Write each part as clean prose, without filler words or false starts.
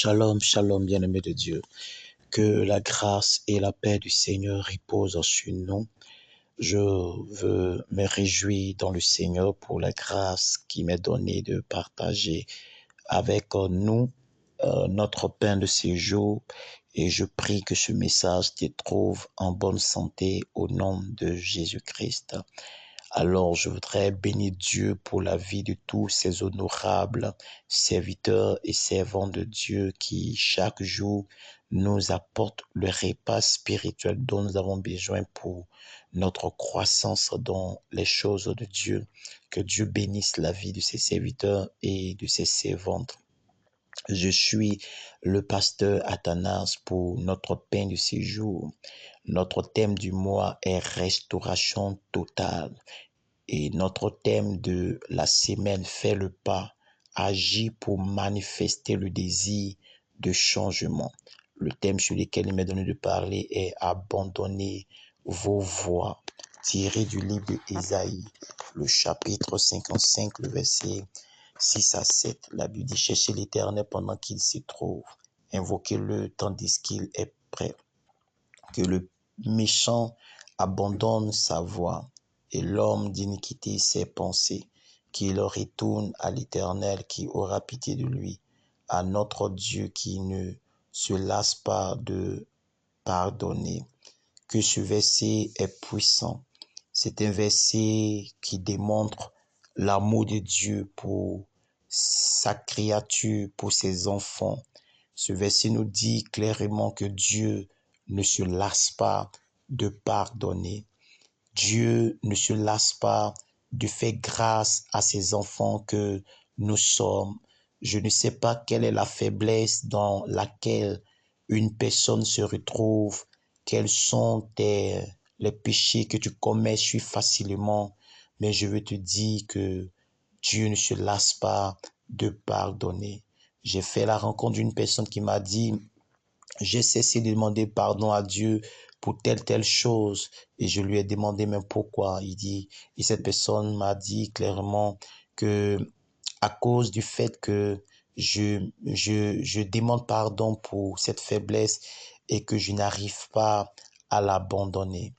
Shalom, shalom, bien-aimé de Dieu. Que la grâce et la paix du Seigneur reposent sur nous. Je veux me réjouir dans le Seigneur pour la grâce qui m'est donnée de partager avec nous notre pain de ces jours. Et je prie que ce message te trouve en bonne santé au nom de Jésus-Christ. Alors, je voudrais bénir Dieu pour la vie de tous ces honorables serviteurs et servants de Dieu qui, chaque jour, nous apportent le repas spirituel dont nous avons besoin pour notre croissance dans les choses de Dieu. Que Dieu bénisse la vie de ses serviteurs et de ses servantes. Je suis le pasteur Athanas pour notre pain de séjour. Notre thème du mois est restauration totale. Et notre thème de la semaine fait le pas, agir pour manifester le désir de changement. Le thème sur lequel il m'est donné de parler est abandonner vos voies, tiré du livre d'Ésaïe, le chapitre 55, le verset 6 à 7. La Bible dit: cherchez l'Éternel pendant qu'il s'y trouve, invoquez-le tandis qu'il est prêt. Que le méchant abandonne sa voie et l'homme d'iniquité ses pensées, qu'il retourne à l'Éternel qui aura pitié de lui, à notre Dieu qui ne se lasse pas de pardonner. Que ce verset est puissant. C'est un verset qui démontre l'amour de Dieu pour sa créature, pour ses enfants. Ce verset nous dit clairement que Dieu ne se lasse pas de pardonner. Dieu ne se lasse pas de faire grâce à ses enfants que nous sommes. Je ne sais pas quelle est la faiblesse dans laquelle une personne se retrouve, quels sont les péchés que tu commets si facilement, mais je veux te dire que Dieu ne se lasse pas de pardonner. J'ai fait la rencontre d'une personne qui m'a dit: j'ai cessé de demander pardon à Dieu pour telle chose. Et je lui ai demandé même pourquoi. Et cette personne m'a dit clairement que à cause du fait que je demande pardon pour cette faiblesse et que je n'arrive pas à l'abandonner.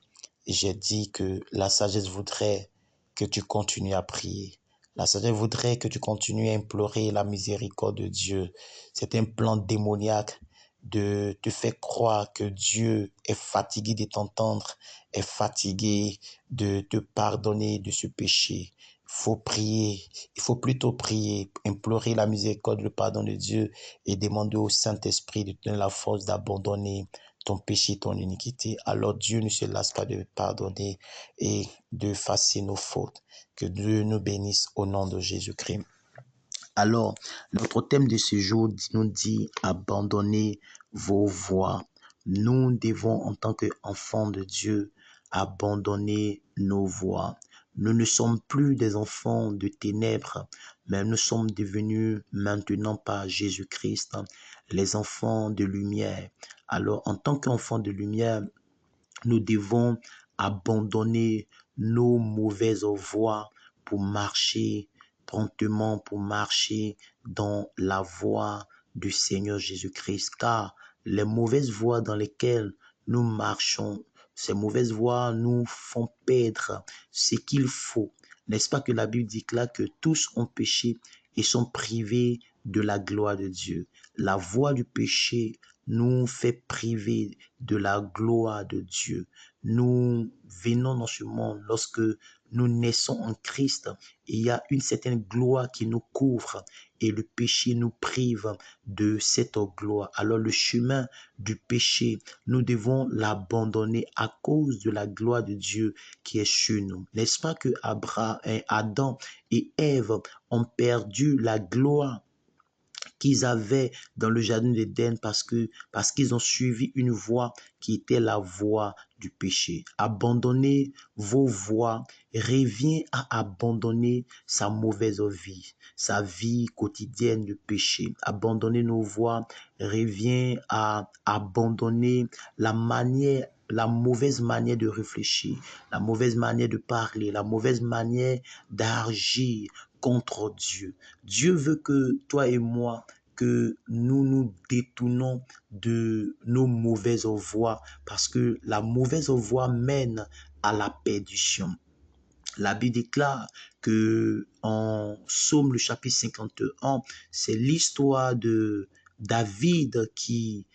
J'ai dit que la sagesse voudrait que tu continues à prier. La sagesse voudrait que tu continues à implorer la miséricorde de Dieu. C'est un plan démoniaque de te faire croire que Dieu est fatigué de t'entendre, est fatigué de te pardonner de ce péché. Il faut plutôt prier, implorer la miséricorde, le pardon de Dieu et demander au Saint-Esprit de te donner la force d'abandonner ton péché, ton iniquité. Alors Dieu ne se lasse pas de pardonner et de effacer nos fautes. Que Dieu nous bénisse au nom de Jésus-Christ. Alors, notre thème de ce jour nous dit: abandonnez vos voies. Nous devons, en tant qu'enfants de Dieu, abandonner nos voies. Nous ne sommes plus des enfants de ténèbres, mais nous sommes devenus maintenant par Jésus-Christ les enfants de lumière. Alors, en tant qu'enfants de lumière, nous devons abandonner nos mauvaises voies pour marcher promptement, pour marcher dans la voie du Seigneur Jésus-Christ. Car les mauvaises voies dans lesquelles nous marchons, ces mauvaises voies nous font perdre ce qu'il faut. N'est-ce pas que la Bible dit là que tous ont péché et sont privés de la gloire de Dieu? La voie du péché nous fait priver de la gloire de Dieu. Nous venons dans ce monde lorsque nous naissons en Christ. Il y a une certaine gloire qui nous couvre et le péché nous prive de cette gloire. Alors le chemin du péché, nous devons l'abandonner à cause de la gloire de Dieu qui est sur nous. N'est-ce pas que Adam et Ève ont perdu la gloire qu'ils avaient dans le jardin d'Éden parce qu'ils ont suivi une voie qui était la voie du péché. Abandonner vos voies revient à abandonner sa mauvaise vie, sa vie quotidienne de péché. Abandonner nos voies revient à abandonner la mauvaise manière de réfléchir, la mauvaise manière de parler, la mauvaise manière d'agir contre Dieu. Dieu veut que toi et moi, que nous nous détournons de nos mauvaises voies, parce que la mauvaise voie mène à la perdition. La Bible déclare que en Psaume le chapitre 51, c'est l'histoire de David qui,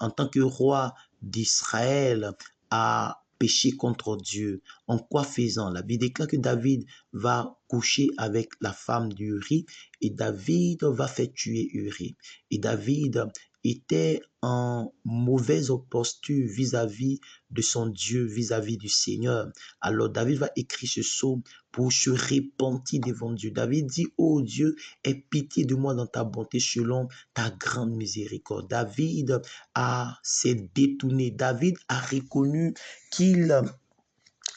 en tant que roi d'Israël, a péché contre Dieu. En quoi faisant? La Bible déclare que David va coucher avec la femme d'Uri et David va faire tuer Uri. Et David était en mauvaise posture vis-à-vis de son Dieu, vis-à-vis du Seigneur. Alors David va écrire ce psaume pour se repentir devant Dieu. David dit, oh Dieu, aie pitié de moi dans ta bonté selon ta grande miséricorde. David s'est détourné. David a reconnu qu'il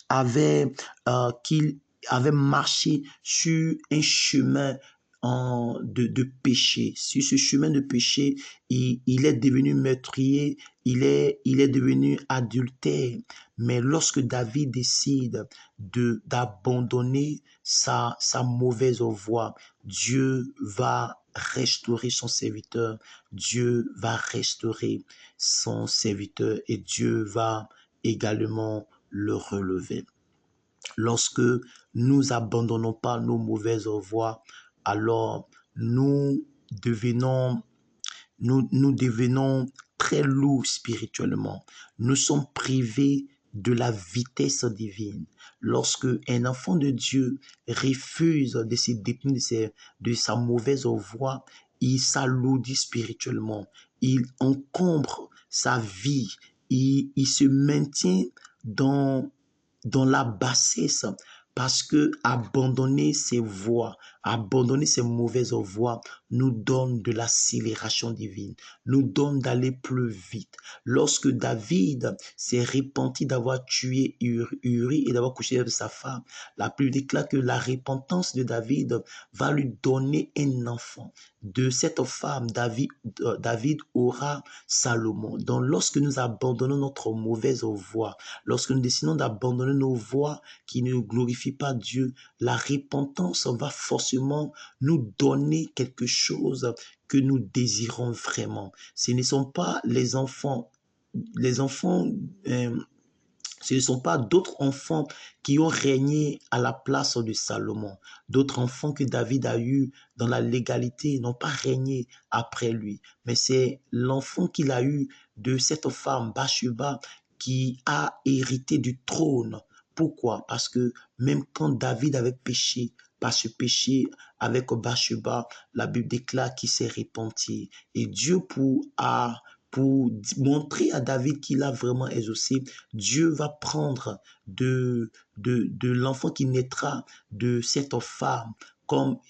avait, qu'il avait marché sur un chemin de péché. Sur ce chemin de péché, il est devenu meurtrier, il est devenu adultère. Mais lorsque David décide d'abandonner sa mauvaise voie, Dieu va restaurer son serviteur, Dieu va restaurer son serviteur et Dieu va également le relever. Lorsque nous abandonnons pas nos mauvaises voies, alors nous devenons très lourds spirituellement. Nous sommes privés de la vitesse divine. Lorsque un enfant de Dieu refuse de se détourner de sa mauvaise voie, il s'alourdit spirituellement. Il encombre sa vie. Il se maintient dans la bassesse, parce que abandonner ses voies, abandonner ses mauvaises voies nous donne de l'accélération divine, nous donne d'aller plus vite. Lorsque David s'est repenti d'avoir tué Uri et d'avoir couché avec sa femme, la Bible déclare que la repentance de David va lui donner un enfant. De cette femme, David aura Salomon. Donc lorsque nous abandonnons notre mauvaise voie, lorsque nous décidons d'abandonner nos voies qui ne glorifient pas Dieu, la repentance va forcément nous donner quelque chose que nous désirons vraiment. Ce ne sont pas les enfants, ce ne sont pas d'autres enfants qui ont régné à la place de Salomon. D'autres enfants que David a eus dans la légalité n'ont pas régné après lui. Mais c'est l'enfant qu'il a eu de cette femme, Bathsheba, qui a hérité du trône. Pourquoi? Parce que même quand David avait péché, par ce péché avec Bathsheba, la Bible déclare qu'il s'est repenti. Et Dieu pour montrer à David qu'il a vraiment exaucé, Dieu va prendre de l'enfant qui naîtra de cette femme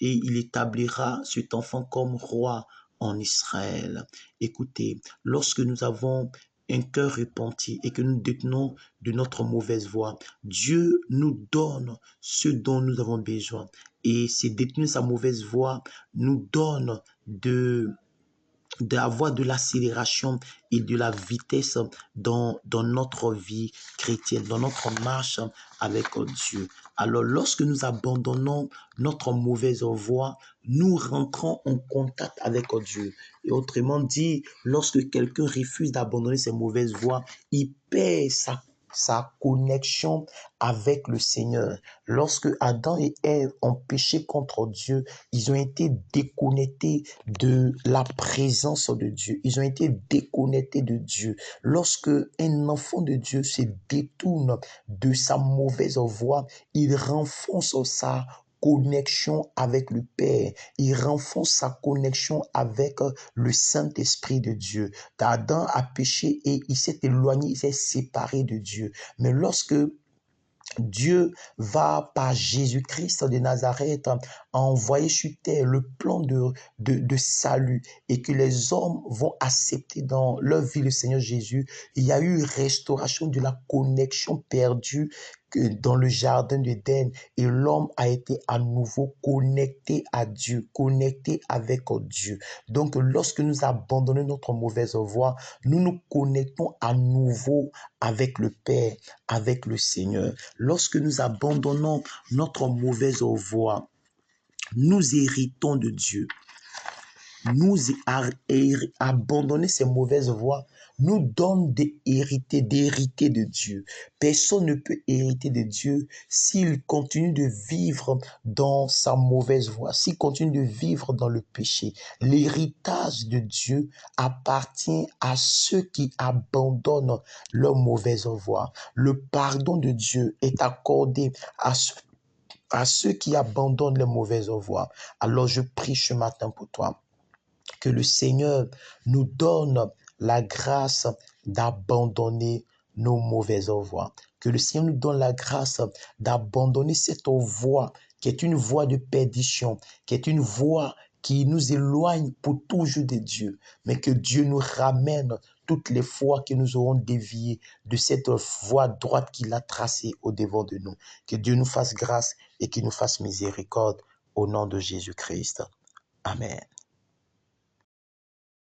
et il établira cet enfant comme roi en Israël. Écoutez, lorsque nous avons un cœur repenti et que nous détenons de notre mauvaise voie, Dieu nous donne ce dont nous avons besoin. Et c'est détenir sa mauvaise voie nous donne d'avoir de l'accélération et de la vitesse dans notre vie chrétienne, dans notre marche avec Dieu. Alors, lorsque nous abandonnons notre mauvaise voie, nous rentrons en contact avec Dieu. Et autrement dit, lorsque quelqu'un refuse d'abandonner ses mauvaises voies, il perd sa connexion avec le Seigneur. Lorsque Adam et Ève ont péché contre Dieu, ils ont été déconnectés de la présence de Dieu. Ils ont été déconnectés de Dieu. Lorsque un enfant de Dieu se détourne de sa mauvaise voie, il renfonce sa connexion avec le Père. Il renforce sa connexion avec le Saint-Esprit de Dieu. Adam a péché et il s'est éloigné, il s'est séparé de Dieu. Mais lorsque Dieu va, par Jésus-Christ de Nazareth, envoyer sur terre le plan de salut et que les hommes vont accepter dans leur vie le Seigneur Jésus. Il y a eu restauration de la connexion perdue dans le jardin d'Éden et l'homme a été à nouveau connecté à Dieu, connecté avec Dieu. Donc, lorsque nous abandonnons notre mauvaise voie, nous nous connectons à nouveau avec le Père, avec le Seigneur. Lorsque nous abandonnons notre mauvaise voie, nous héritons de Dieu. abandonner ces mauvaises voies nous donne d'hériter de Dieu. Personne ne peut hériter de Dieu s'il continue de vivre dans sa mauvaise voie, s'il continue de vivre dans le péché. L'héritage de Dieu appartient à ceux qui abandonnent leur mauvaise voie. Le pardon de Dieu est accordé à ceux qui abandonnent les mauvaises voies. Alors je prie ce matin pour toi, que le Seigneur nous donne la grâce d'abandonner nos mauvaises voies. Que le Seigneur nous donne la grâce d'abandonner cette voie qui est une voie de perdition, qui est une voie qui nous éloigne pour toujours de Dieu, mais que Dieu nous ramène toutes les fois que nous aurons dévié de cette voie droite qu'il a tracée au devant de nous. Que Dieu nous fasse grâce et qu'il nous fasse miséricorde au nom de Jésus-Christ. Amen.